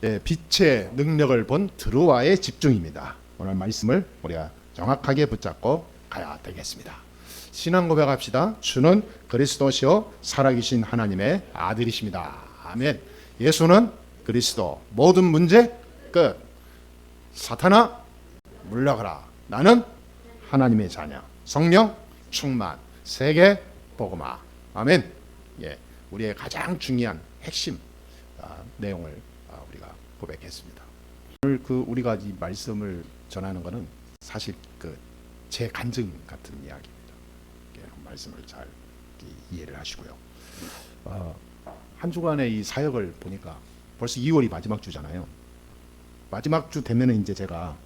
빛의 능력을 본 드로아의 집중입니다. 오늘 말씀을 우리가 정확하게 붙잡고 가야 되겠습니다. 신앙 고백합시다. 주는 그리스도시요 살아계신 하나님의 아들이십니다. 아멘. 예수는 그리스도. 모든 문제 끝. 사탄아 물러가라. 나는 하나님의 자녀. 성령 충만. 세계 복음화. 아멘. 우리의 가장 중요한 핵심 내용을 우리가 고백했습니다. 오늘 우리가 이 말씀을 전하는 것은 사실 제 간증 같은 이야기입니다. 말씀을 잘 이해를 하시고요. 한 주간의 이 사역을 보니까 벌써 2월이 마지막 주잖아요. 마지막 주 되면은 이제 제가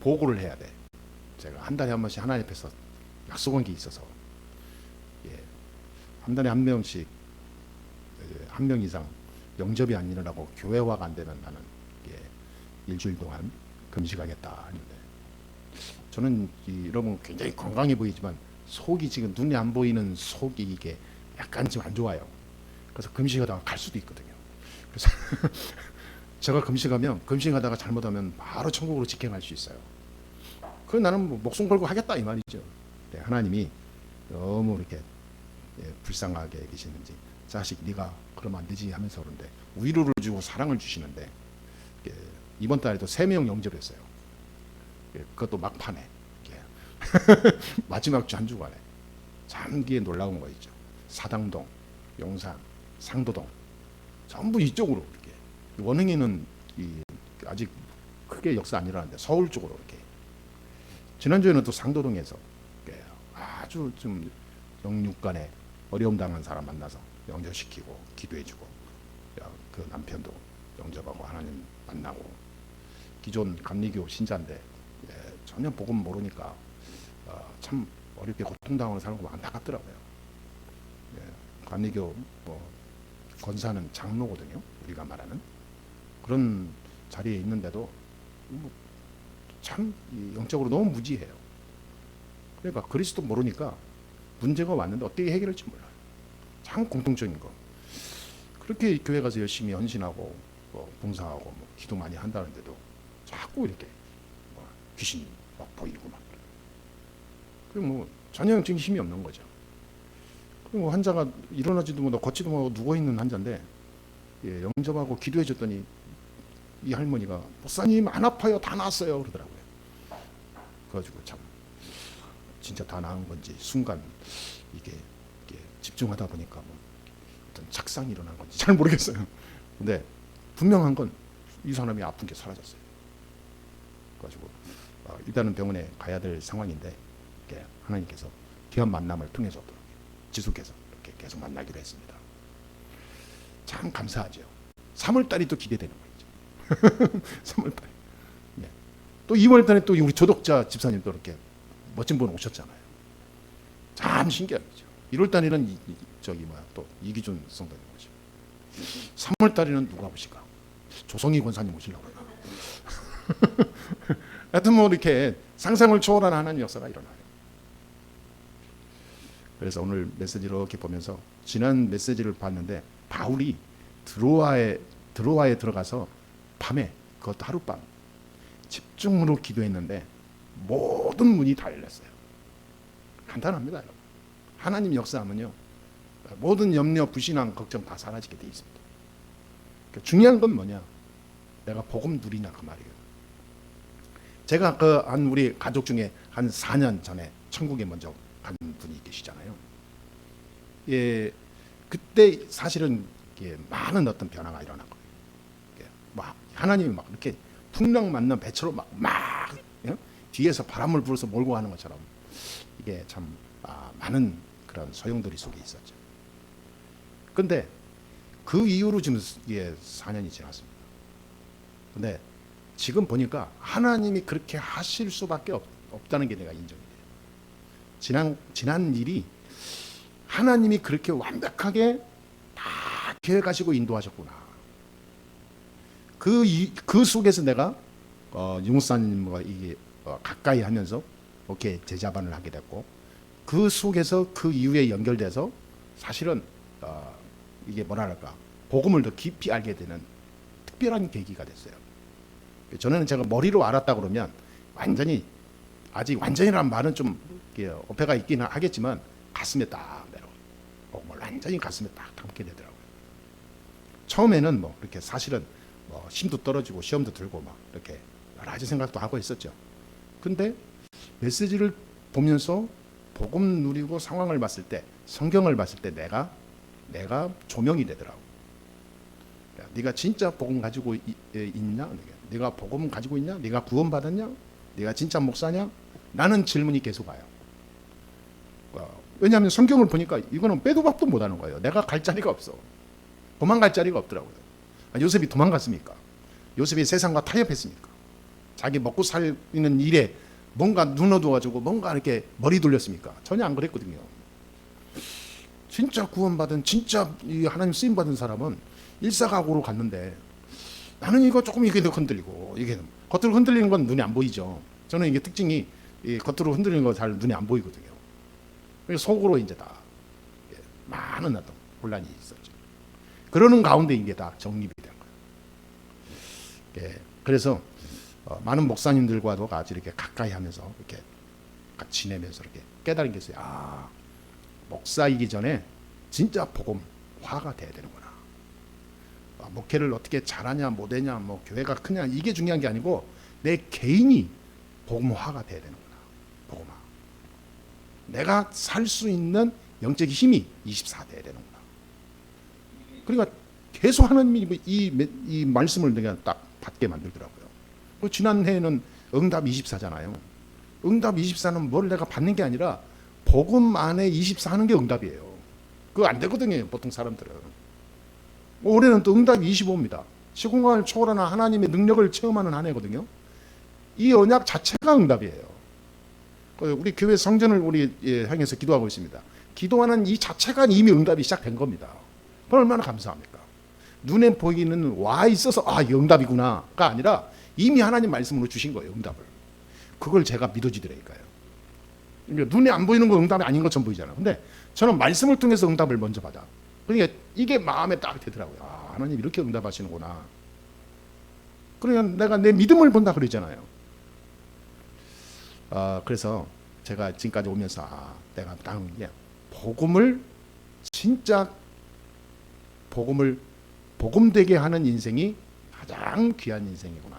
보고를 해야 돼. 제가 한 달에 한 번씩 하나님 앞에서 약속한 게 있어서 한 달에 한 명씩 한 명 이상 영접이 안 일어나고 교회화가 안 되면 나는 일주일 동안 금식하겠다 하는데, 저는 여러분 굉장히 건강해 보이지만 속이 지금 눈에 안 보이는 속이 이게 약간 좀 안 좋아요. 그래서 금식하다가 갈 수도 있거든요. 그래서 제가 금식하다가 잘못하면 바로 천국으로 직행할 수 있어요. 그 나는 뭐 목숨 걸고 하겠다 이 말이죠. 하나님이 너무 이렇게 불쌍하게 계시는지, 자식 네가 그러면 안 되지 하면서 그런데 위로를 주고 사랑을 주시는데, 이번 달에도 3명 영접했어요. 그것도 막판에 마지막 주 한 주간에 참 놀라운 거 있죠. 사당동, 용산, 상도동 전부 이쪽으로 이렇게. 원흥에는 아직 크게 역사 안 일어났는데 서울 쪽으로 이렇게. 지난주에는 또 상도동에서 아주 좀 영육간에 어려움 당한 사람 만나서 영접시키고 기도해주고, 그 남편도 영접하고 하나님 만나고, 기존 감리교 신자인데 전혀 복음 모르니까 참 어렵게 고통당하는 사람이 안타깝더라고요. 감리교 권사는 장로거든요. 우리가 말하는 그런 자리에 있는데도 참 영적으로 너무 무지해요. 그러니까 그리스도 모르니까 문제가 왔는데 어떻게 해결할지 몰라요. 참 공통적인 거. 그렇게 교회 가서 열심히 헌신하고 봉사하고 기도 많이 한다는데도 자꾸 이렇게 귀신이 막 보이고 막. 그리고 전혀 영적인 힘이 없는 거죠. 그리고 환자가 일어나지도 못하고 걷지도 못하고 누워있는 환자인데 영접하고 기도해줬더니 이 할머니가 목사님 안 아파요, 다 나았어요 그러더라고요. 그래가지고 참 진짜 다 나은 건지 순간 이게 집중하다 보니까 어떤 착상이 일어난 건지 잘 모르겠어요. 근데 분명한 건 이 사람이 아픈 게 사라졌어요. 그래가지고 일단은 병원에 가야 될 상황인데 하나님께서 귀한 만남을 통해서 지속해서 이렇게 계속 만나기로 했습니다. 참 감사하죠. 3월달이 또 기대되는 거죠. 3월달. 또 2월달에 또 우리 조독자 집사님 또 이렇게 멋진 분 오셨잖아요. 참 신기하죠. 1월달에는 또 이기준 성도님 오시고, 3월달에는 누가 오실까? 조성희 권사님 오시려고 그래요. 하여튼 이렇게 상상을 초월하는 하나님 역사가 일어나요. 그래서 오늘 메시지를 이렇게 보면서 지난 메시지를 봤는데, 바울이 드로아에 들어가서 밤에, 그것도 하룻밤 집중으로 기도했는데 모든 문이 다 열렸어요. 간단합니다, 여러분. 하나님 역사하면요 모든 염려, 불신앙, 걱정 다 사라지게 돼 있습니다. 그러니까 중요한 건 뭐냐? 내가 복음 누리냐 그 말이에요. 제가 우리 가족 중에 한 4년 전에 천국에 먼저 간 분이 계시잖아요. 그때 사실은 많은 어떤 변화가 일어난 거예요. 하나님이 막 이렇게 풍랑 맞는 배처럼 막 뒤에서 바람을 불어서 몰고 가는 것처럼 이게 참 많은 그런 소용돌이 속에 있었죠. 근데 그 이후로 지금 4년이 지났습니다. 근데 지금 보니까 하나님이 그렇게 하실 수밖에 없다는 게 내가 인정이 돼요. 지난 일이 하나님이 그렇게 완벽하게 다 계획하시고 인도하셨구나. 그 속에서 내가 유목사님과 가까이 하면서 이렇게 제자반을 하게 됐고, 그 속에서 그 이후에 연결돼서 사실은 이게 뭐랄까 복음을 더 깊이 알게 되는 특별한 계기가 됐어요. 저는 제가 머리로 알았다 그러면 완전히, 아직 완전히란 말은 좀 어폐가 있기는 하겠지만 가슴에 딱 내려와요. 복음을 완전히 가슴에 딱 담게 되더라고요. 처음에는 뭐 이렇게 사실은 뭐 힘도 떨어지고 시험도 들고 막 이렇게 여러 가지 생각도 하고 있었죠. 근데 메시지를 보면서 복음 누리고 상황을 봤을 때, 성경을 봤을 때 내가 조명이 되더라고. 야, 네가 진짜 복음 가지고 있냐? 네가 복음 가지고 있냐? 네가 구원 받았냐? 네가 진짜 목사냐? 라는 질문이 계속 와요. 왜냐하면 성경을 보니까 이거는 빼도 박도 못하는 거예요. 내가 갈 자리가 없어. 도망갈 자리가 없더라고요. 요셉이 도망갔습니까? 요셉이 세상과 타협했습니까? 자기 먹고 살리는 일에 뭔가 눈 어두워가지고 뭔가 이렇게 머리 돌렸습니까? 전혀 안 그랬거든요. 진짜 구원받은, 진짜 이 하나님 쓰임 받은 사람은 일사각오로 갔는데, 나는 이거 조금 이게 흔들리고, 이게 겉으로 흔들리는 건 눈에 안 보이죠. 저는 이게 특징이 겉으로 흔들리는 거 잘 눈에 안 보이거든요. 그래서 속으로 이제 다 많은 어떤 혼란이 있었죠. 그러는 가운데 이게 다 정립이 된 거예요. 그래서 많은 목사님들과도 같이 이렇게 가까이 하면서 이렇게 같이 지내면서 이렇게 깨달은 게 있어요. 아, 목사이기 전에 진짜 복음화가 돼야 되는구나. 목회를 어떻게 잘하냐 못하냐, 뭐 교회가 크냐, 이게 중요한 게 아니고 내 개인이 복음화가 돼야 되는구나. 복음화. 내가 살 수 있는 영적 힘이 24 돼야 되는구나. 그러니까 계속 하나님이 이 말씀을 내가 딱 받게 만들더라고요. 지난해에는 응답 24잖아요. 응답 24는 뭘 내가 받는 게 아니라 복음 안에 24 하는 게 응답이에요. 그거 안 되거든요, 보통 사람들은. 올해는 또 응답 25입니다. 시공간을 초월하는 하나님의 능력을 체험하는 한 해거든요. 이 언약 자체가 응답이에요. 우리 교회 성전을 우리 향해서 기도하고 있습니다. 기도하는 이 자체가 이미 응답이 시작된 겁니다. 얼마나 감사합니까? 눈에 보이는 와 있어서 아, 이 응답이구나가 아니라 이미 하나님 말씀으로 주신 거예요, 응답을. 그걸 제가 믿어지더라니까요. 그러니까 눈에 안 보이는 건 응답이 아닌 것처럼 보이잖아요. 근데 저는 말씀을 통해서 응답을 먼저 받아. 그러니까 이게 마음에 딱 되더라고요. 아, 하나님 이렇게 응답하시는구나. 그러니까 내가 내 믿음을 본다 그러잖아요. 그래서 제가 지금까지 오면서 내가 당한 게 복음을 진짜 복음되게 하는 인생이 가장 귀한 인생이구나.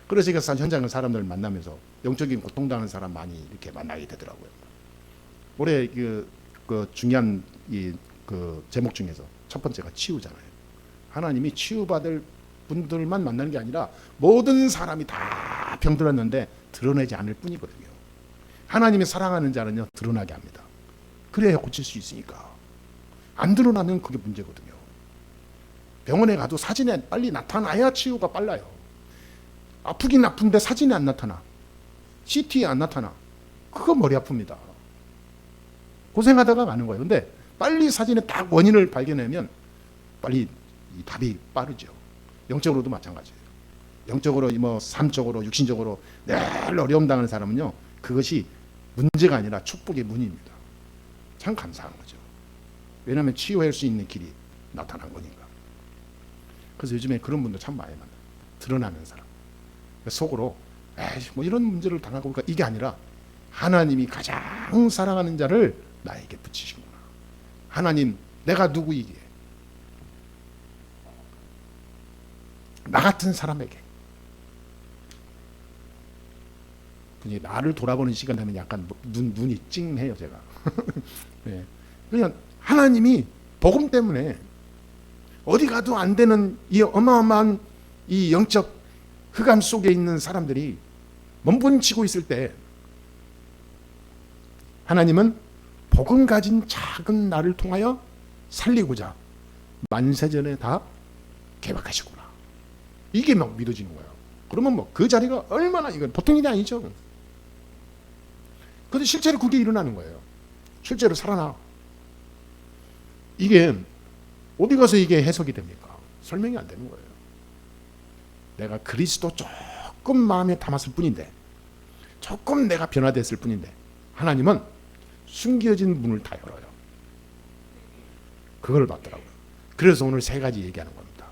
그래서 제가 현장의 사람들을 만나면서 영적인 고통당하는 사람 많이 이렇게 만나게 되더라고요. 올해 그 중요한 그 제목 중에서 첫 번째가 치유잖아요. 하나님이 치유받을 분들만 만나는 게 아니라 모든 사람이 다 병들었는데 드러내지 않을 뿐이거든요. 하나님이 사랑하는 자는요, 드러나게 합니다. 그래야 고칠 수 있으니까. 안 드러나면 그게 문제거든요. 병원에 가도 사진에 빨리 나타나야 치유가 빨라요. 아프긴 아픈데 사진이 안 나타나. CT에 안 나타나. 그거 머리 아픕니다. 고생하다가 가는 거예요. 근데 빨리 사진에 딱 원인을 발견하면 빨리 이 답이 빠르죠. 영적으로도 마찬가지예요. 영적으로 뭐 삶적으로 육신적으로 늘 어려움 당하는 사람은요, 그것이 문제가 아니라 축복의 문입니다. 참 감사한 거죠. 왜냐하면 치유할 수 있는 길이 나타난 거니까. 그래서 요즘에 그런 분들 참 많이 만나요. 드러나는 사람. 속으로 에이, 뭐 이런 문제를 당하고 그러니까 이게 아니라 하나님이 가장 사랑하는 자를 나에게 붙이시구나. 하나님, 내가 누구이기에 나 같은 사람에게. 나를 돌아보는 시간 되면 약간 눈이 찡해요, 제가. 네. 그냥 하나님이 복음 때문에 어디 가도 안 되는 이 어마어마한 이 영적 흑암 속에 있는 사람들이 몸부림치고 있을 때 하나님은 복음 가진 작은 나를 통하여 살리고자 만세전에 다 개박하시구나. 이게 막 믿어지는 거예요. 그러면 뭐 그 자리가 얼마나, 이건 보통 일이 아니죠. 그런데 실제로 그게 일어나는 거예요. 실제로 살아나. 이게 어디 가서 이게 해석이 됩니까? 설명이 안 되는 거예요. 내가 그리스도 조금 마음에 담았을 뿐인데, 조금 내가 변화됐을 뿐인데, 하나님은 숨겨진 문을 다 열어요. 그걸 받더라고요. 그래서 오늘 세 가지 얘기하는 겁니다.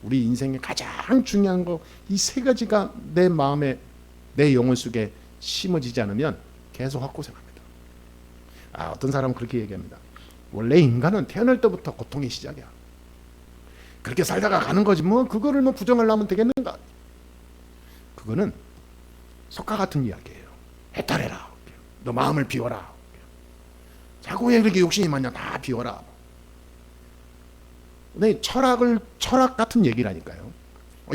우리 인생의 가장 중요한 거 이 세 가지가 내 마음에 내 영혼 속에 심어지지 않으면 계속 헛고생합니다. 어떤 사람은 그렇게 얘기합니다. 원래 인간은 태어날 때부터 고통의 시작이야. 그렇게 살다가 가는 거지 뭐 그거를 뭐 부정하려면 되겠는가. 그거는 속과 같은 이야기예요. 해탈해라. 너 마음을 비워라. 자꾸 왜 그렇게 욕심이 많냐. 다 비워라. 근데 철학 같은 얘기라니까요.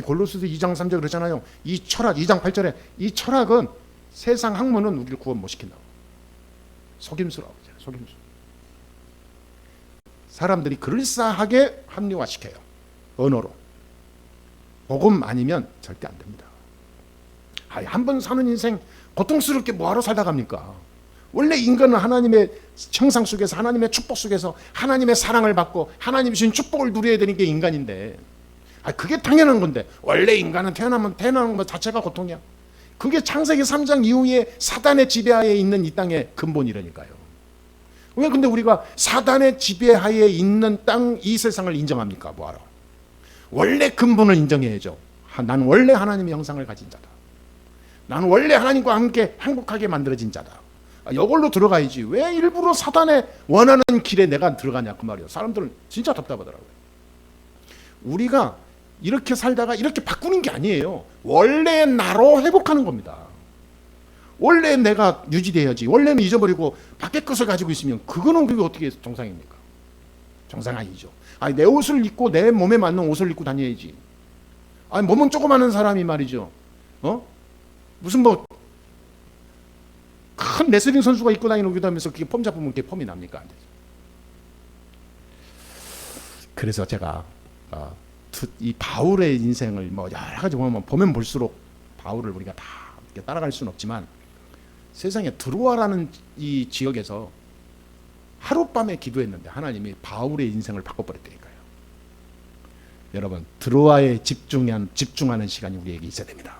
골로새서 2장 3절 그러잖아요. 이 철학 2장 8절에 이 철학은 세상 학문은 우리를 구원 못 시킨다고. 속임수라고 하잖아요. 속임수. 사람들이 그럴싸하게 합리화시켜요. 언어로. 복음 아니면 절대 안 됩니다. 한 번 사는 인생 고통스럽게 뭐하러 살다 갑니까? 원래 인간은 하나님의 형상 속에서 하나님의 축복 속에서 하나님의 사랑을 받고 하나님이 주신 축복을 누려야 되는 게 인간인데 그게 당연한 건데 원래 인간은 태어나는 것 자체가 고통이야. 그게 창세기 3장 이후에 사단의 지배하에 있는 이 땅의 근본이라니까요. 왜 근데 우리가 사단의 지배하에 있는 땅 이 세상을 인정합니까? 뭐하러? 원래 근본을 인정해야죠. 나는 원래 하나님의 형상을 가진 자다. 나는 원래 하나님과 함께 행복하게 만들어진 자다. 이걸로 들어가야지. 왜 일부러 사단의 원하는 길에 내가 들어가냐 그 말이에요. 사람들은 진짜 답답하더라고요. 우리가 이렇게 살다가 이렇게 바꾸는 게 아니에요. 원래 나로 회복하는 겁니다. 원래 내가 유지돼야지. 원래는 잊어버리고 밖에 것을 가지고 있으면 그거는 그게 어떻게 정상입니까? 정상 아니죠. 내 옷을 입고 내 몸에 맞는 옷을 입고 다녀야지. 몸은 조그마한 사람이 말이죠. 무슨 뭐 큰 레슬링 선수가 입고 다니는 옷이다 하면서 그게 폼 잡으면 그게 폼이 납니까? 안 되죠. 그래서 제가 이 바울의 인생을 뭐 여러 가지 보면 볼수록 바울을 우리가 다 따라갈 수는 없지만 세상에 드로아라는 이 지역에서 하룻밤에 기도했는데 하나님이 바울의 인생을 바꿔버렸다니까요. 여러분 드로아에 집중하는 시간이 우리에게 있어야 됩니다.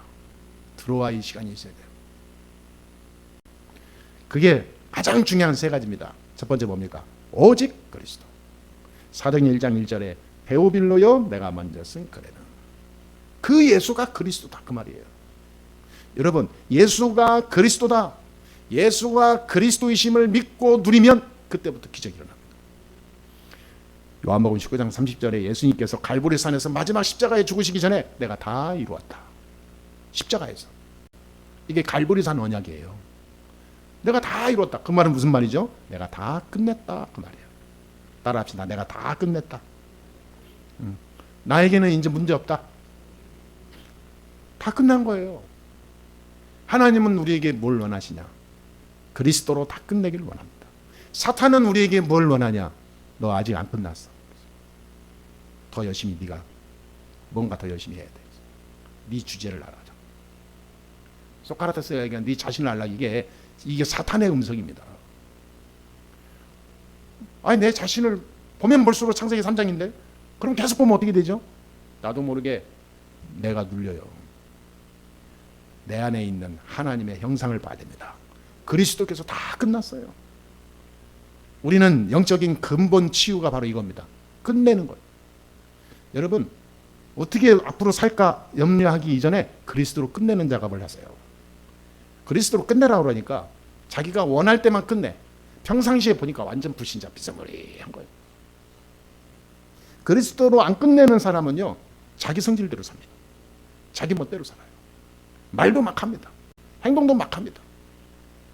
드로아의 시간이 있어야 돼요. 그게 가장 중요한 세 가지입니다. 첫 번째 뭡니까? 오직 그리스도. 사도행 1장 1절에 데오빌로여 내가 먼저 쓴 글에는 그 예수가 그리스도다 그 말이에요. 여러분 예수가 그리스도다. 예수가 그리스도이심을 믿고 누리면 그때부터 기적이 일어납니다. 요한복음 19장 30절에 예수님께서 갈보리 산에서 마지막 십자가에 죽으시기 전에 내가 다 이루었다. 십자가에서. 이게 갈보리 산 언약이에요. 내가 다 이뤘다. 그 말은 무슨 말이죠? 내가 다 끝냈다 그 말이에요. 따라합시다. 내가 다 끝냈다. 나에게는 이제 문제 없다. 다 끝난 거예요. 하나님은 우리에게 뭘 원하시냐? 그리스도로 다 끝내기를 원합니다. 사탄은 우리에게 뭘 원하냐? 너 아직 안 끝났어. 더 열심히 네가 뭔가 더 열심히 해야 돼. 네 주제를 알아. 소크라테스가 얘기한 네 자신을 알라. 이게 사탄의 음성입니다. 내 자신을 보면 볼수록 창세기 3장인데 그럼 계속 보면 어떻게 되죠? 나도 모르게 내가 눌려요. 내 안에 있는 하나님의 형상을 봐야 됩니다. 그리스도께서 다 끝났어요. 우리는 영적인 근본 치유가 바로 이겁니다. 끝내는 거예요. 여러분 어떻게 앞으로 살까 염려하기 이전에 그리스도로 끝내는 작업을 하세요. 그리스도로 끝내라고 그러니까 자기가 원할 때만 끝내. 평상시에 보니까 완전 불신자 비스무리한 거예요. 그리스도로 안 끝내는 사람은요 자기 성질대로 삽니다. 자기 멋대로 살아요. 말도 막 합니다. 행동도 막 합니다.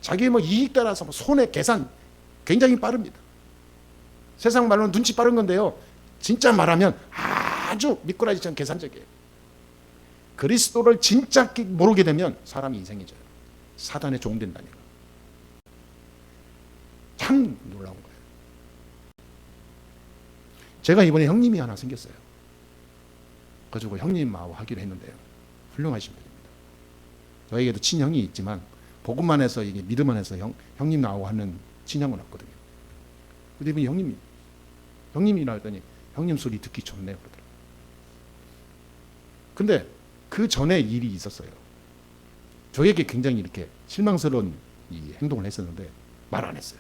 자기 이익 따라서 손해 계산 굉장히 빠릅니다. 세상 말로는 눈치 빠른 건데요 진짜 말하면 아주 미꾸라지처럼 계산적이에요. 그리스도를 진짜 모르게 되면 사람이 이상해져요. 사단의 종 된다니까. 참 놀라운 거예요. 제가 이번에 형님이 하나 생겼어요. 그래가지고 형님하고 하기로 했는데요. 훌륭하신 분입니다. 저에게도 친형이 있지만 복음만 해서 이게 믿음만 해서 형님 나하고 하는 친형은 없거든요. 근데 이분이 형님이라 했더니 형님 소리 듣기 좋네 그러더라고요. 근데 그 전에 일이 있었어요. 저에게 굉장히 이렇게 실망스러운 이 행동을 했었는데 말 안 했어요.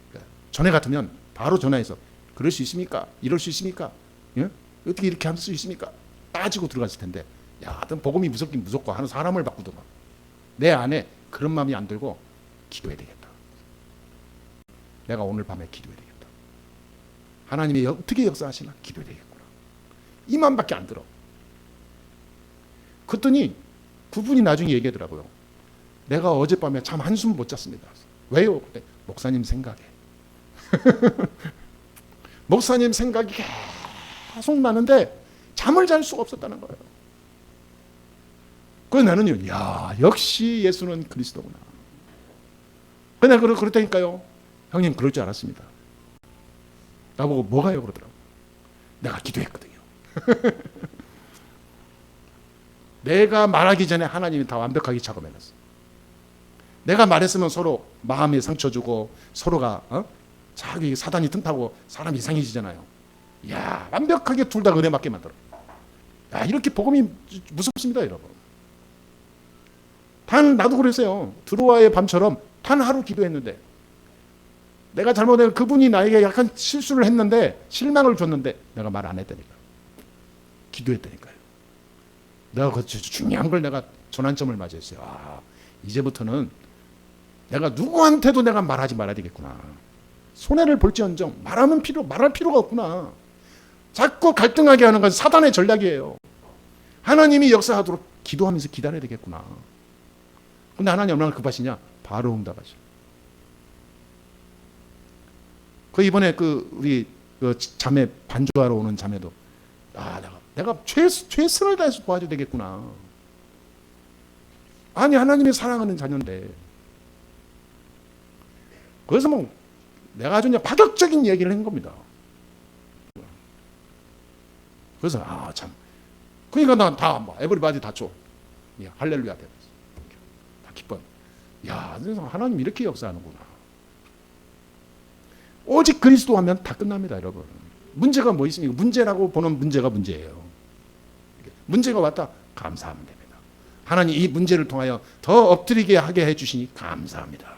그러니까 전에 같으면 바로 전화해서 그럴 수 있습니까? 이럴 수 있습니까? 예? 어떻게 이렇게 할 수 있습니까? 따지고 들어갔을 텐데, 야, 하여튼 복음이 무섭긴 무섭고 하는 사람을 바꾸더만. 내 안에 그런 마음이 안 들고 기도해야 되겠다. 내가 오늘 밤에 기도해야 되겠다. 하나님이 어떻게 역사하시나 기도해야 되겠구나. 이 마음밖에 안 들어. 그랬더니 그분이 나중에 얘기하더라고요. 내가 어젯밤에 참 한숨 못 잤습니다. 왜요? 그때 목사님 생각에. 목사님 생각이 계속 나는데 잠을 잘 수가 없었다는 거예요. 그래서 나는요, 야, 역시 예수는 그리스도구나. 그냥 그렇다니까요. 형님, 그럴 줄 알았습니다. 나보고 뭐가요? 그러더라고. 내가 기도했거든요. 내가 말하기 전에 하나님이 다 완벽하게 작업해놨어. 내가 말했으면 서로 마음에 상처 주고 서로가 자기 사단이 틈타고 사람 이상해지잖아요. 야, 완벽하게 둘 다 은혜 맞게 만들어. 야, 이렇게 복음이 무섭습니다, 여러분. 나도 그랬어요. 드로아의 밤처럼 단 하루 기도했는데, 내가 잘못한 그분이 나에게 약간 실수를 했는데, 실망을 줬는데 내가 말 안 했다니까. 기도했다니까요. 내가 그 중요한 걸 내가 전환점을 맞이했어요. 아, 이제부터는 내가 누구한테도 내가 말하지 말아야 되겠구나. 손해를 볼지언정 말할 필요가 없구나. 자꾸 갈등하게 하는 건 사단의 전략이에요. 하나님이 역사하도록 기도하면서 기다려야 되겠구나. 근데 하나님 얼마나 급하시냐? 바로 응답하셔. 그 이번에 우리 자매 반주하러 오는 자매도 내가 최선을 다해서 도와줘야 되겠구나. 아니, 하나님이 사랑하는 자녀인데. 그래서 내가 아주 그냥 파격적인 얘기를 한 겁니다. 그래서 참. 그러니까 난 다 에브리바디 다 줘. 할렐루야 돼. 다 기뻐. 야, 하나님 이렇게 역사하는구나. 오직 그리스도 하면 다 끝납니다, 여러분. 문제가 뭐 있습니까? 문제라고 보는 문제가 문제예요. 문제가 왔다, 감사하면 됩니다. 하나님 이 문제를 통하여 더 엎드리게 하게 해주시니 감사합니다.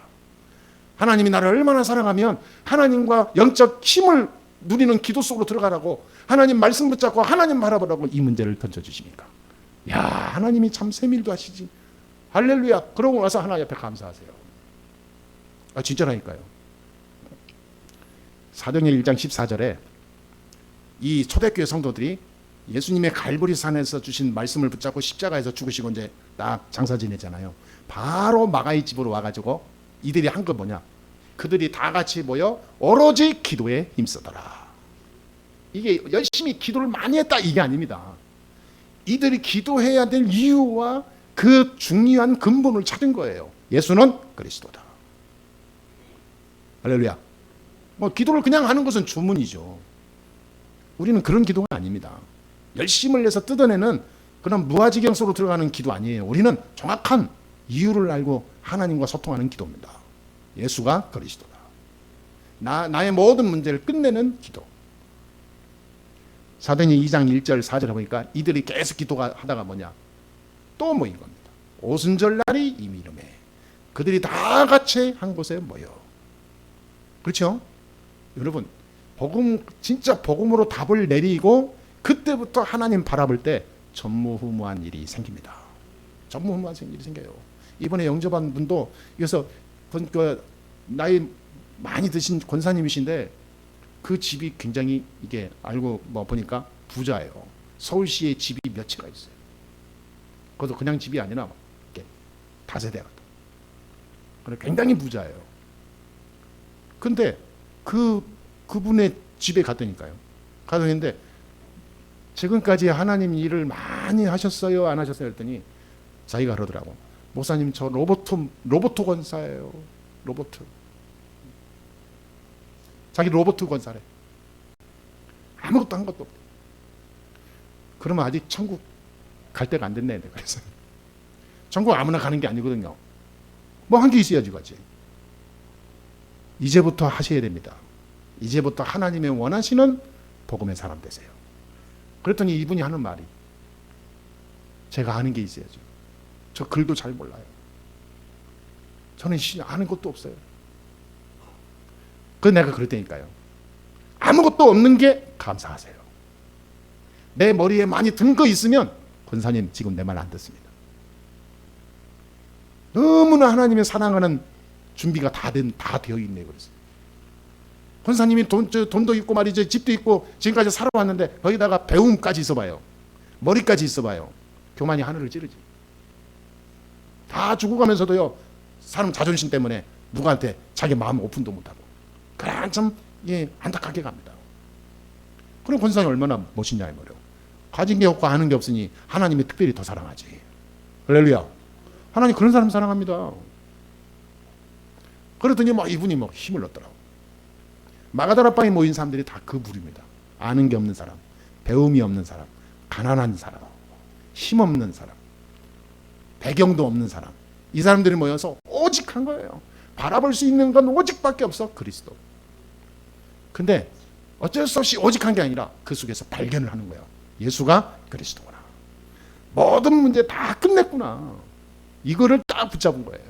하나님이 나를 얼마나 사랑하면 하나님과 영적 힘을 누리는 기도 속으로 들어가라고, 하나님 말씀 붙잡고 하나님 바라보라고 이 문제를 던져주십니까? 야, 하나님이 참 세밀도 하시지. 할렐루야. 그러고 나서 하나님 앞에 감사하세요. 진짜라니까요. 사도행전 1장 14절에 이 초대교회 성도들이 예수님의 갈보리산에서 주신 말씀을 붙잡고 십자가에서 죽으시고 이제 딱 장사 지내잖아요. 바로 마가의 집으로 와가지고 이들이 한 거 뭐냐? 그들이 다 같이 모여 오로지 기도에 힘쓰더라. 이게 열심히 기도를 많이 했다 이게 아닙니다. 이들이 기도해야 될 이유와 그 중요한 근본을 찾은 거예요. 예수는 그리스도다. 할렐루야. 기도를 그냥 하는 것은 주문이죠. 우리는 그런 기도가 아닙니다. 열심을 내서 뜯어내는 그런 무아지경 속으로 들어가는 기도 아니에요. 우리는 정확한 이유를 알고 하나님과 소통하는 기도입니다. 예수가 그리스도다. 나의 모든 문제를 끝내는 기도. 사도행전 2장 1절 4절에 보니까 이들이 계속 기도하다가 뭐냐? 또 모인 겁니다. 오순절날이 이미 이름에 그들이 다 같이 한 곳에 모여. 그렇죠? 여러분, 진짜 복음으로 답을 내리고 그때부터 하나님 바라볼 때 전무후무한 일이 생깁니다. 전무후무한 일이 생겨요. 이번에 영접한 분도 그래서 나이 많이 드신 권사님이신데 그 집이 굉장히 이게 알고 보니까 부자예요. 서울시에 집이 몇 채가 있어요. 그것도 그냥 집이 아니라 이렇게 다세대가. 굉장히 부자예요. 근데 그분의 집에 갔다니까요. 갔는데 지금까지 하나님 일을 많이 하셨어요? 안 하셨어요? 했더니 자기가 그러더라고. 목사님, 저 로봇 권사예요. 로봇. 자기 로봇 권사래. 아무것도 한 것도 없대. 그러면 아직 천국 갈 때가 안 됐네. 그래서 천국 아무나 가는 게 아니거든요. 뭐 한 게 있어야지 가지. 이제부터 하셔야 됩니다. 이제부터 하나님의 원하시는 복음의 사람 되세요. 그랬더니 이분이 하는 말이, 제가 아는 게 있어야죠. 저 글도 잘 몰라요. 저는 아는 것도 없어요. 그래서 내가 그랬다니까요. 아무것도 없는 게 감사하세요. 내 머리에 많이 든 거 있으면 권사님 지금 내 말 안 듣습니다. 너무나 하나님의 사랑하는 준비가 다 되어 있네. 그래서 권사님이 돈도 있고 말이죠, 집도 있고 지금까지 살아왔는데 거기다가 배움까지 있어봐요, 머리까지 있어봐요, 교만이 하늘을 찌르지. 다 죽어가면서도요, 사람 자존심 때문에 누구한테 자기 마음 오픈도 못하고, 그래 참 안타깝게 갑니다. 그럼 권사님 얼마나 멋있냐 이 말이에요. 가진 게 없고 아는 게 없으니 하나님이 특별히 더 사랑하지. 할렐루야. 하나님 그런 사람 사랑합니다. 그러더니 이분이 힘을 얻더라고. 마가다라방에 모인 사람들이 다 그 부류입니다. 아는 게 없는 사람, 배움이 없는 사람, 가난한 사람, 힘없는 사람, 배경도 없는 사람, 이 사람들이 모여서 오직 한 거예요. 바라볼 수 있는 건 오직밖에 없어, 그리스도. 근데 어쩔 수 없이 오직한 게 아니라 그 속에서 발견을 하는 거예요. 예수가 그리스도구나. 모든 문제 다 끝냈구나. 이거를 딱 붙잡은 거예요.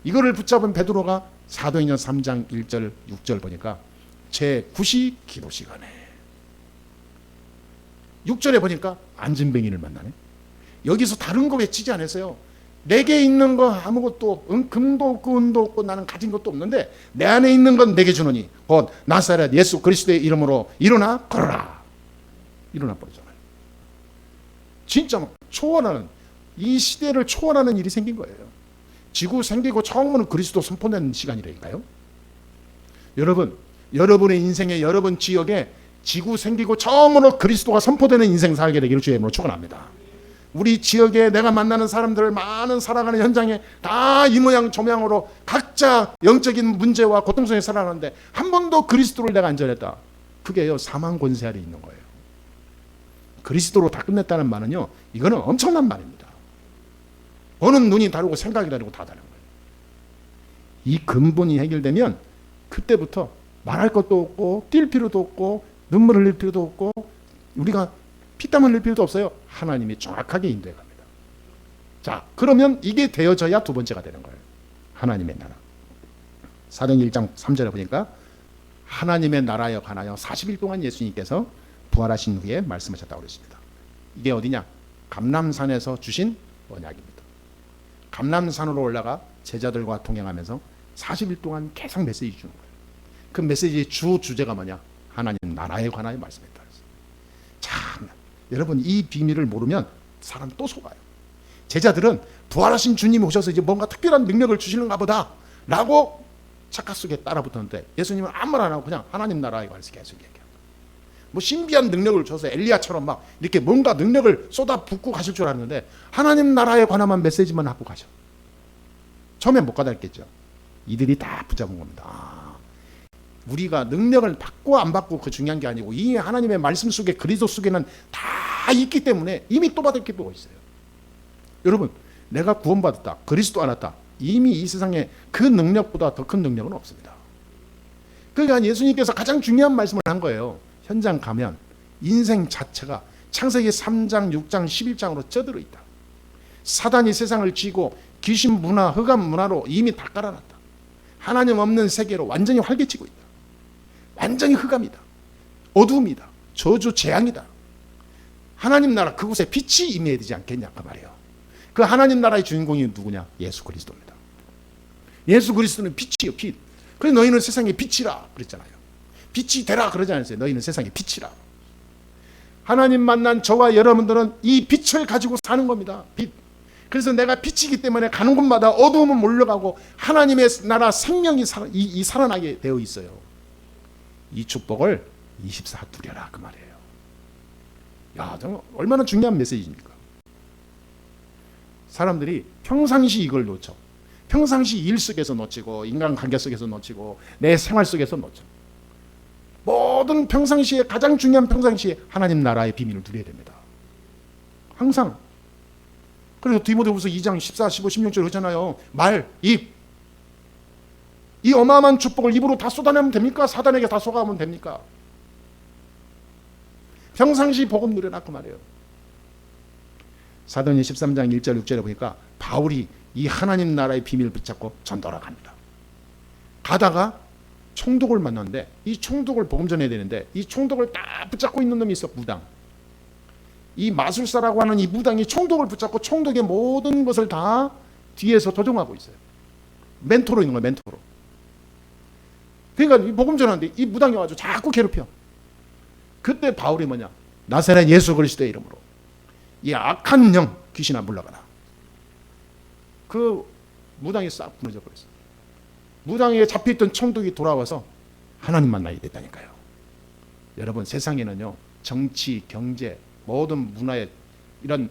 이거를 붙잡은 베드로가 사도행전 3장 1절 6절 보니까 제9시 기도 시간에 6절에 보니까 안진뱅이를 만나네. 여기서 다른 거 외치지 않았어요. 내게 있는 거 아무것도, 금도 없고 은도 없고 나는 가진 것도 없는데 내 안에 있는 건 내게 주노니 곧 나사렛 예수 그리스도의 이름으로 일어나 걸어라. 일어나 버리잖아요. 진짜 막 초월하는, 이 시대를 초월하는 일이 생긴 거예요. 지구 생기고 처음으로 그리스도 선포된 시간이라니까요. 여러분, 여러분의 인생에, 여러분 지역에 지구 생기고 처음으로 그리스도가 선포되는 인생 살게 되기를 주의 이름으로 축원합니다. 우리 지역에 내가 만나는 사람들을 많은 살아가는 현장에 다 이 모양 저 모양으로 각자 영적인 문제와 고통 속에 살아가는데 한 번도 그리스도를 내가 안 전했다. 그게요, 사망 권세 아래 있는 거예요. 그리스도로 다 끝냈다는 말은요, 이거는 엄청난 말입니다. 보는 눈이 다르고 생각이 다르고 다 다른 거예요. 이 근본이 해결되면 그때부터 말할 것도 없고 뛸 필요도 없고 눈물 흘릴 필요도 없고 우리가 피땀 흘릴 필요도 없어요. 하나님이 정확하게 인도해 갑니다. 자, 그러면 이게 되어져야 두 번째가 되는 거예요. 하나님의 나라. 사도행전 1장 3절에 보니까 하나님의 나라에 관하여 40일 동안 예수님께서 부활하신 후에 말씀하셨다고 그랬습니다. 이게 어디냐? 감람산에서 주신 언약입니다. 감람산으로 올라가 제자들과 동행하면서 40일 동안 계속 메시지 주는 거예요. 그 메시지의 주 주제가 뭐냐? 하나님 나라에 관하여 말씀했다. 참, 여러분 이 비밀을 모르면 사람 또 속아요. 제자들은 부활하신 주님이 오셔서 이제 뭔가 특별한 능력을 주시는가 보다 라고 착각 속에 따라붙었는데 예수님은 아무 말 안 하고 그냥 하나님 나라에 관해서 계속 얘기해요. 뭐 신비한 능력을 줘서 엘리야처럼 막 이렇게 뭔가 능력을 쏟아붓고 가실 줄 알았는데 하나님 나라에 관한 메시지만 하고 가셔. 처음엔 못 가다했겠죠. 이들이 다 붙잡은 겁니다. 우리가 능력을 받고 안 받고 그 중요한 게 아니고 이 하나님의 말씀 속에 그리스도 속에는 다 있기 때문에 이미 또 받을 게 뭐가 있어요. 여러분, 내가 구원받았다, 그리스도 알았다, 이미 이 세상에 그 능력보다 더 큰 능력은 없습니다. 그러니까 예수님께서 가장 중요한 말씀을 한 거예요. 현장 가면 인생 자체가 창세기 3장, 6장, 11장으로 쪄들어 있다. 사단이 세상을 쥐고 귀신 문화, 흑암 문화로 이미 다 깔아놨다. 하나님 없는 세계로 완전히 활개치고 있다. 완전히 흑암이다. 어두움이다. 저주 재앙이다. 하나님 나라 그곳에 빛이 임해야 되지 않겠냐 그 말이에요. 그 하나님 나라의 주인공이 누구냐? 예수 그리스도입니다. 예수 그리스도는 빛이에요, 빛. 그래서 너희는 세상의 빛이라 그랬잖아요. 빛이 되라 그러지 않았어요. 너희는 세상의 빛이라. 하나님 만난 저와 여러분들은 이 빛을 가지고 사는 겁니다. 빛. 그래서 내가 빛이기 때문에 가는 곳마다 어두움은 몰려가고 하나님의 나라 생명이 살아나게 되어 있어요. 이 축복을 24 누려라 그 말이에요. 야, 정말 얼마나 중요한 메시지입니까? 사람들이 평상시 이걸 놓쳐. 평상시 일 속에서 놓치고 인간관계 속에서 놓치고 내 생활 속에서 놓쳐. 모든 평상시에 가장 중요한 평상시에 하나님 나라의 비밀을 누려야 됩니다. 항상. 그래서 디모데후서 2장 14, 15, 16절 하잖아요. 말, 입. 이 어마어마한 축복을 입으로 다 쏟아내면 됩니까? 사단에게 다 쏟아가면 됩니까? 평상시 복음 누려라 그 말이에요. 사도행전 13장 1절 6절에 보니까 바울이 이 하나님 나라의 비밀을 붙잡고 전도하러 갑니다. 가다가 총독을 만났는데 이 총독을 복음 전해야 되는데 이 총독을 딱 붙잡고 있는 놈이 있어. 무당. 이 마술사라고 하는 이 무당이 총독을 붙잡고 총독의 모든 것을 다 뒤에서 조종하고 있어요. 멘토로 있는 거예요. 멘토로. 그러니까 복음 전하는데 이 무당이 와서 자꾸 괴롭혀. 그때 바울이 뭐냐, 나사렛 예수 그리스도의 이름으로 이 악한 영 귀신아 물러가라. 그 무당이 싹 무너져 버렸어요. 무당에게 잡혀있던 총독이 돌아와서 하나님 만나게 됐다니까요. 여러분, 세상에는요, 정치, 경제, 모든 문화의 이런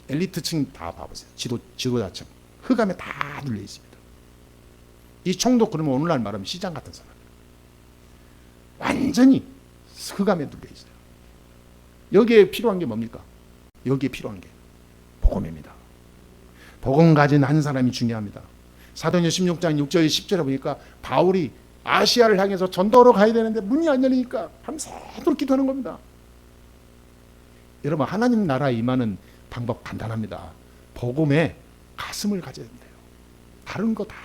엘리트층 다 봐보세요. 지도자층 흑암에 다 눌려 있습니다. 이 총독, 그러면 오늘날 말하면 시장 같은 사람, 완전히 흑암에 눌려 있어요. 여기에 필요한 게 뭡니까? 여기에 필요한 게 복음입니다. 복음 가진 한 사람이 중요합니다. 사도행전 16장 6절 10절에 보니까 바울이 아시아를 향해서 전도로 가야 되는데 문이 안 열리니까 밤새도록 기도하는 겁니다. 여러분, 하나님 나라에 임하는 방법 간단합니다. 복음에 가슴을 가져야 된대요. 다른 거 다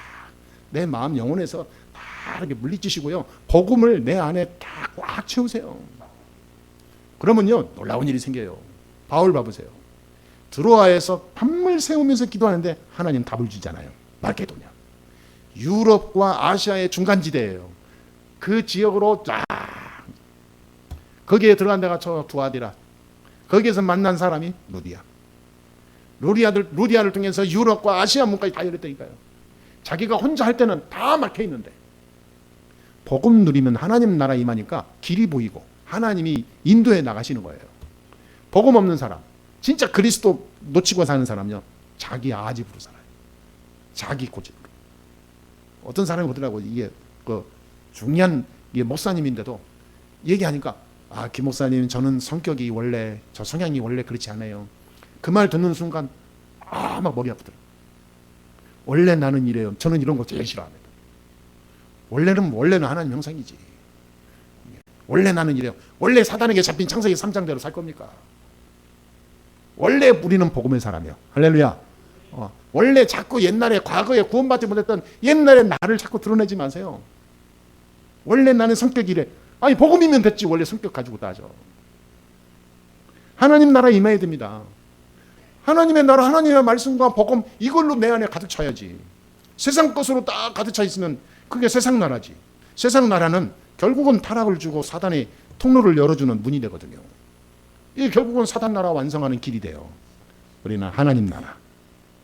내 마음 영혼에서 다 이렇게 물리치시고요, 복음을 내 안에 다 꽉 채우세요. 그러면요, 놀라운 일이 생겨요. 바울 봐보세요. 드로아에서 밤을 새우면서 기도하는데 하나님 답을 주잖아요. 마케도냐, 유럽과 아시아의 중간지대예요. 그 지역으로 쫙 거기에 들어간 데가 저 두아디라. 거기에서 만난 사람이 루디아를 통해서 유럽과 아시아 문까지 다 열렸다니까요. 자기가 혼자 할 때는 다 막혀 있는데 복음 누리면 하나님 나라 임하니까 길이 보이고 하나님이 인도해 나가시는 거예요. 복음 없는 사람, 진짜 그리스도 놓치고 사는 사람요, 자기 아집으로 살아요. 자기 고집으로. 어떤 사람이 그러더라고. 이게 그 중요한 이게 목사님인데도 얘기하니까, 아, 김 목사님, 저는 성격이 원래, 저 성향이 원래 그렇지 않아요. 그 말 듣는 순간 막 머리 아프더라고요. 원래 나는 이래요. 저는 이런 거 제일 싫어합니다. 원래는 하나님 형상이지. 원래 나는 이래요. 원래 사단에게 잡힌 창세기 3장대로 살 겁니까? 원래 우리는 복음의 사람이에요. 할렐루야. 원래 자꾸 옛날에 과거에 구원받지 못했던 옛날의 나를 자꾸 드러내지 마세요. 원래 나는 성격이 이래. 아니, 복음이면 됐지. 원래 성격 가지고 따져. 하나님 나라 임해야 됩니다. 하나님의 나라, 하나님의 말씀과 복음, 이걸로 내 안에 가득 차야지. 세상 것으로 딱 가득 차 있으면 그게 세상 나라지. 세상 나라는 결국은 타락을 주고 사단의 통로를 열어주는 문이 되거든요. 이게 결국은 사단 나라 완성하는 길이 돼요. 우리는 하나님 나라.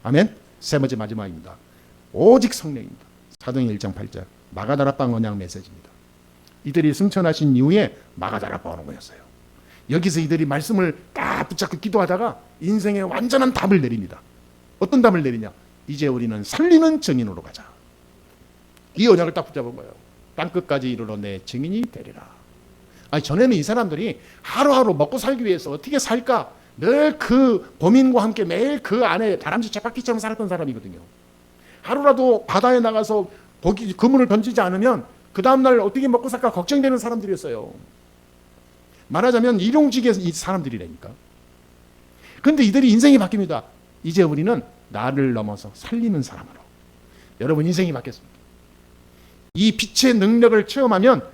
아멘. 세 번째 마지막입니다. 오직 성령입니다. 사도행전 1장 8절 마가다라방 언약 메시지입니다. 이들이 승천하신 이후에 마가다라방으로 모였어요. 여기서 이들이 말씀을 딱 붙잡고 기도하다가 인생의 완전한 답을 내립니다. 어떤 답을 내리냐? 이제 우리는 살리는 증인으로 가자. 이 언약을 딱 붙잡은 거예요. 땅끝까지 이르러 내 증인이 되리라. 아니, 전에는 이 사람들이 하루하루 먹고 살기 위해서 어떻게 살까, 늘 그 고민과 함께 매일 그 안에 다람쥐 쳇바퀴처럼 살았던 사람이거든요. 하루라도 바다에 나가서 그물을 던지지 않으면 그 다음날 어떻게 먹고 살까 걱정되는 사람들이었어요. 말하자면 일용직의 사람들이라니까. 그런데 이들이 인생이 바뀝니다. 이제 우리는 나를 넘어서 살리는 사람으로. 여러분, 인생이 바뀌었습니다. 이 빛의 능력을 체험하면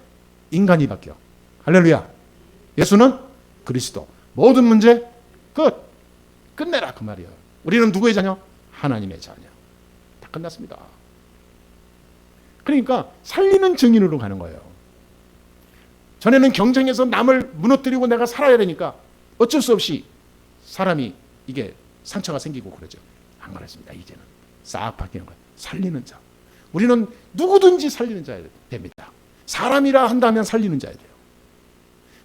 인간이 바뀌어. 할렐루야. 예수는 그리스도. 모든 문제 끝내라, 그 말이에요. 우리는 누구의 자녀? 하나님의 자녀. 다 끝났습니다. 그러니까 살리는 증인으로 가는 거예요. 전에는 경쟁에서 남을 무너뜨리고 내가 살아야 되니까 어쩔 수 없이 사람이 이게 상처가 생기고 그러죠. 안 그렇습니다. 이제는 싹 바뀌는 거예요. 살리는 자. 우리는 누구든지 살리는 자야 됩니다. 사람이라 한다면 살리는 자야 돼요.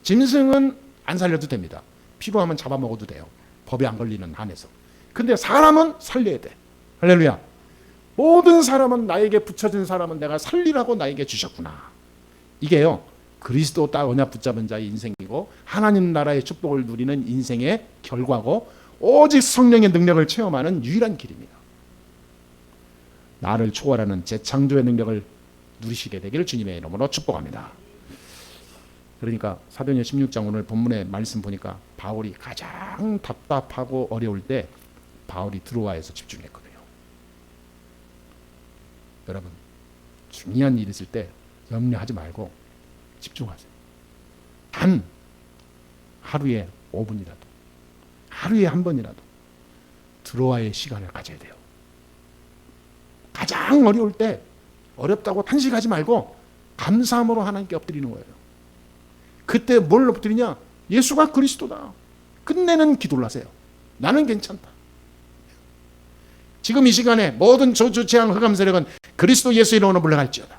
짐승은 안 살려도 됩니다. 필요하면 잡아먹어도 돼요. 법에 안 걸리는 한에서. 근데 사람은 살려야 돼. 할렐루야. 모든 사람은, 나에게 붙여진 사람은 내가 살리라고 나에게 주셨구나. 이게요, 그리스도 딱 언약 붙잡은 자의 인생이고 하나님 나라의 축복을 누리는 인생의 결과고 오직 성령의 능력을 체험하는 유일한 길입니다. 나를 초월하는 재창조의 능력을 누리시게 되기를 주님의 이름으로 축복합니다. 그러니까 사도행전 16장 오늘 본문의 말씀 보니까 바울이 가장 답답하고 어려울 때 바울이 드로아에서 집중했거든요. 여러분, 중요한 일 있을 때 염려하지 말고 집중하세요. 단 하루에 5분이라도 하루에 한 번이라도 드로아의 시간을 가져야 돼요. 가장 어려울 때 어렵다고 탄식하지 말고 감사함으로 하나님께 엎드리는 거예요. 그때 뭘 엎드리냐? 예수가 그리스도다. 끝내는 기도를 하세요. 나는 괜찮다. 지금 이 시간에 모든 저주, 재앙, 흑암 세력은 그리스도 예수 이름으로 물러갈지어다.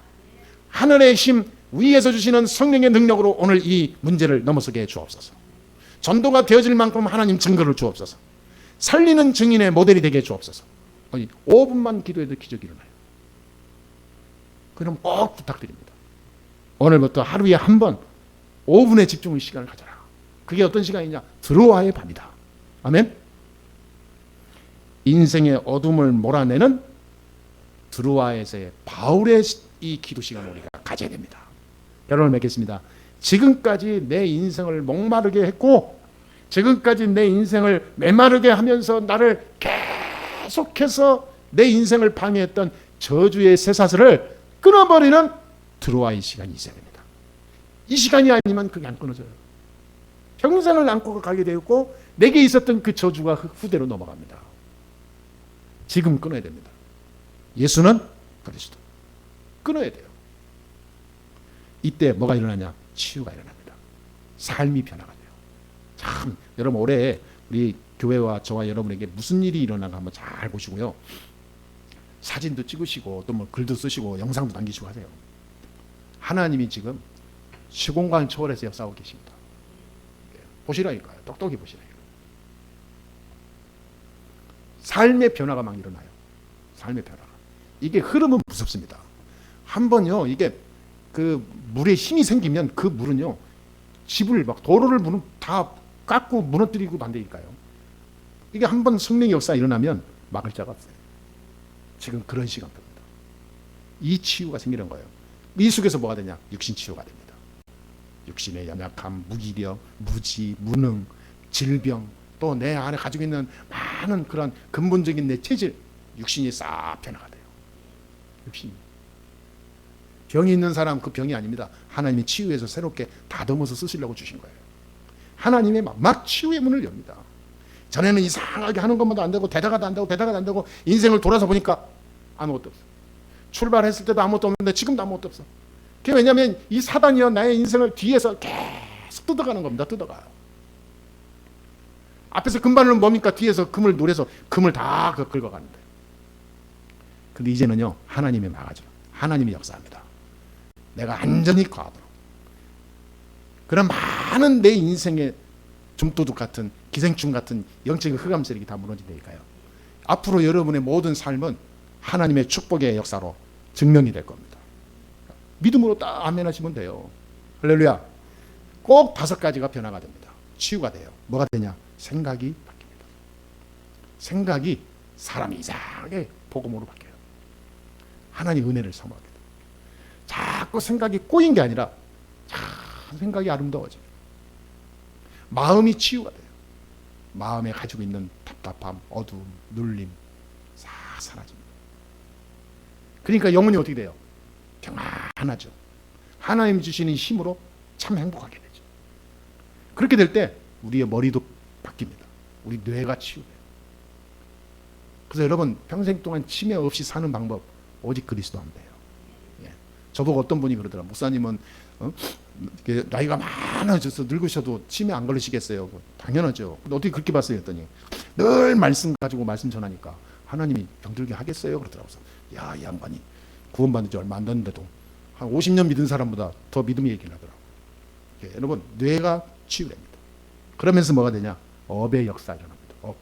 하늘의 힘, 위에서 주시는 성령의 능력으로 오늘 이 문제를 넘어서게 해 주옵소서. 전도가 되어질 만큼 하나님 증거를 주옵소서. 살리는 증인의 모델이 되게 해 주옵소서. 5분만 기도해도 기적이 일어나요. 그럼 꼭 부탁드립니다. 오늘부터 하루에 한 번 5분의 집중의 시간을 가져라. 그게 어떤 시간이냐? 드로아의 밤이다. 아멘. 인생의 어둠을 몰아내는 드로아에서의 바울의 이 기도 시간을 우리가 가져야 됩니다. 여러분을 맺겠습니다. 지금까지 내 인생을 목마르게 했고, 지금까지 내 인생을 메마르게 하면서 나를 계속해서 내 인생을 방해했던 저주의 쇠사슬을 끊어버리는 드로아의 시간이 있어야 됩니다. 이 시간이 아니면 그게 안 끊어져요. 평생을 안고 가게 되었고 내게 있었던 그 저주가 후대로 넘어갑니다. 지금 끊어야 됩니다. 예수는 그리스도. 끊어야 돼요. 이때 뭐가 일어나냐? 치유가 일어납니다. 삶이 변화가 돼요. 참 여러분 올해 우리 교회와 저와 여러분에게 무슨 일이 일어나가 한번 잘 보시고요. 사진도 찍으시고 또 뭐 글도 쓰시고 영상도 남기시고 하세요. 하나님이 지금 시공간 초월해서 역사하고 계십니다. 보시라니까요. 똑똑히 보시라니까요. 삶의 변화가 막 일어나요. 삶의 변화가. 이게 흐름은 무섭습니다. 한번요 이게 그 물에 힘이 생기면 그 물은요 집을 막 도로를 다 깎고 무너뜨리고 만드니까요. 이게 한번 성령의 역사 일어나면 막을 자가 없어요. 지금 그런 시간입니다. 이 치유가 생기는 거예요. 이 속에서 뭐가 되냐? 육신 치유가 됩니다. 육신의 연약함, 무기력, 무지, 무능, 질병, 또 내 안에 가지고 있는 많은 그런 근본적인 내 체질, 육신이 싹 변화가 돼요. 육신이. 병이 있는 사람 그 병이 아닙니다. 하나님이 치유해서 새롭게 다듬어서 쓰시려고 주신 거예요. 하나님의 막 치유의 문을 엽니다. 전에는 이상하게 하는 것마다 안 되고 되다가도 안 되고 인생을 돌아서 보니까 아무것도 없어. 출발했을 때도 아무것도 없는데 지금도 아무것도 없어. 그게 왜냐하면 이 사단이요 나의 인생을 뒤에서 계속 뜯어가는 겁니다. 뜯어가요. 앞에서 금반은 뭡니까? 뒤에서 금을 노려서 금을 다 긁어가는데. 근데 이제는요 하나님이 막아줘. 하나님이 역사합니다. 내가 안전히 거하도록. 그런 많은 내 인생의 좀도둑 같은 기생충 같은 영적인 흑암 세력이 다 무너진다니까요. 앞으로 여러분의 모든 삶은 하나님의 축복의 역사로 증명이 될 겁니다. 믿음으로 딱 아멘 하시면 돼요. 할렐루야. 꼭 5가지가 변화가 됩니다. 치유가 돼요. 뭐가 되냐? 생각이 바뀝니다. 생각이 사람이 이상하게 복음으로 바뀌어요. 하나님 은혜를 사모하게 돼요. 자꾸 생각이 꼬인 게 아니라 참 생각이 아름다워져요. 마음이 치유가 돼요. 마음에 가지고 있는 답답함, 어두움, 눌림 싹 사라집니다. 그러니까 영혼이 어떻게 돼요? 평안하죠. 하나님 주시는 힘으로 참 행복하게 되죠. 그렇게 될 때 우리의 머리도 바뀝니다. 우리 뇌가 치유돼요. 그래서 여러분 평생 동안 치매 없이 사는 방법 오직 그리스도 한 배예요. 예. 저보고 어떤 분이 그러더라. 목사님은 나이가 많아져서 늙으셔도 치매 안 걸리시겠어요? 당연하죠. 어떻게 그렇게 봤어요? 했더니 늘 말씀 가지고 말씀 전하니까 하나님이 병들게 하겠어요? 그러더라고요. 야, 이 양반이 구원받은 지 얼마 안 됐는데도 한 50년 믿은 사람보다 더 믿음이 얘기를 하더라고요. 예, 여러분 뇌가 치유됩니다. 그러면서 뭐가 되냐? 업의 역사 일어납니다. 업,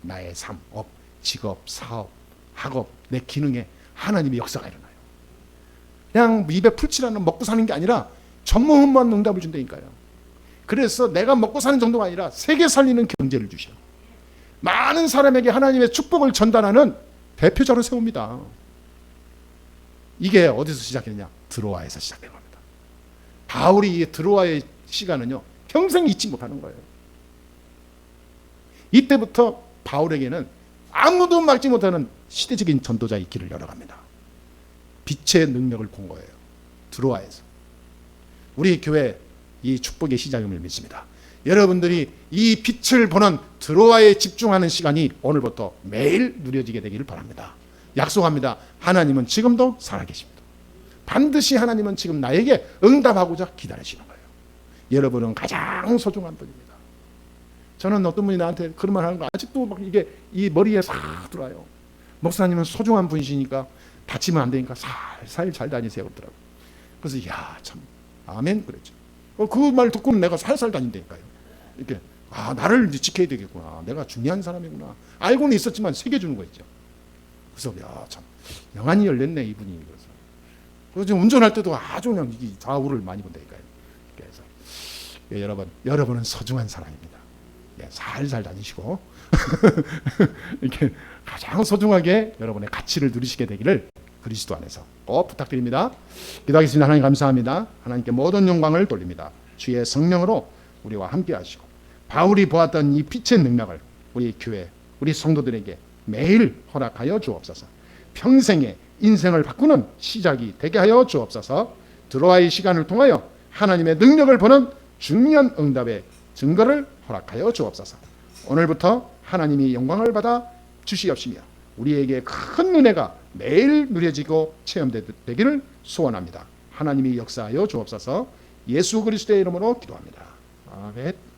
나의 삶, 업, 직업, 사업, 학업, 내 기능에 하나님의 역사가 일어나요. 그냥 입에 풀칠하는 먹고 사는 게 아니라 전무후무한 응답을 준다니까요. 그래서 내가 먹고 사는 정도가 아니라 세계 살리는 경제를 주셔. 많은 사람에게 하나님의 축복을 전달하는 대표자로 세웁니다. 이게 어디서 시작했냐? 드로아에서 시작된 겁니다. 바울이 이 드로아의 시간은요 평생 잊지 못하는 거예요. 이때부터 바울에게는 아무도 막지 못하는 시대적인 전도자의 길을 열어갑니다. 빛의 능력을 본 거예요. 드로아에서. 우리 교회 이 축복의 시작임을 믿습니다. 여러분들이 이 빛을 보는 드로아에 집중하는 시간이 오늘부터 매일 누려지게 되기를 바랍니다. 약속합니다. 하나님은 지금도 살아계십니다. 반드시 하나님은 지금 나에게 응답하고자 기다리시는 거예요. 여러분은 가장 소중한 분입니다. 저는 어떤 분이 나한테 그런 말 하는 거 아직도 막 이게 이 머리에 싹 들어와요. 목사님은 소중한 분이시니까 다치면 안 되니까 살살 잘 다니세요 그러더라고요. 그래서 야 참 아멘 그랬죠. 그 말 듣고는 내가 살살 다닌다니까요. 이렇게 나를 이제 지켜야 되겠구나. 내가 중요한 사람이구나. 알고는 있었지만 새겨주는 거 있죠. 그래서 야 참 영안이 열렸네 이분이. 그래서 지금 운전할 때도 아주 그냥 좌우를 많이 본다니까요. 그래서 여러분은 소중한 사람입니다. 살살 다니시고 이렇게 가장 소중하게 여러분의 가치를 누리시게 되기를 그리스도 안에서 꼭 부탁드립니다. 기도하겠습니다. 하나님 감사합니다. 하나님께 모든 영광을 돌립니다. 주의 성령으로 우리와 함께 하시고 바울이 보았던 이 빛의 능력을 우리 교회, 우리 성도들에게 매일 허락하여 주옵소서. 평생의 인생을 바꾸는 시작이 되게 하여 주옵소서. 드로아의 시간을 통하여 하나님의 능력을 보는 중요한 응답의 증거를 허락하여 주옵소서. 오늘부터 하나님이 영광을 받아 주시옵시며 우리에게 큰 은혜가 매일 누려지고 체험되기를 소원합니다. 하나님이 역사하여 주옵소서. 예수 그리스도의 이름으로 기도합니다. 아멘.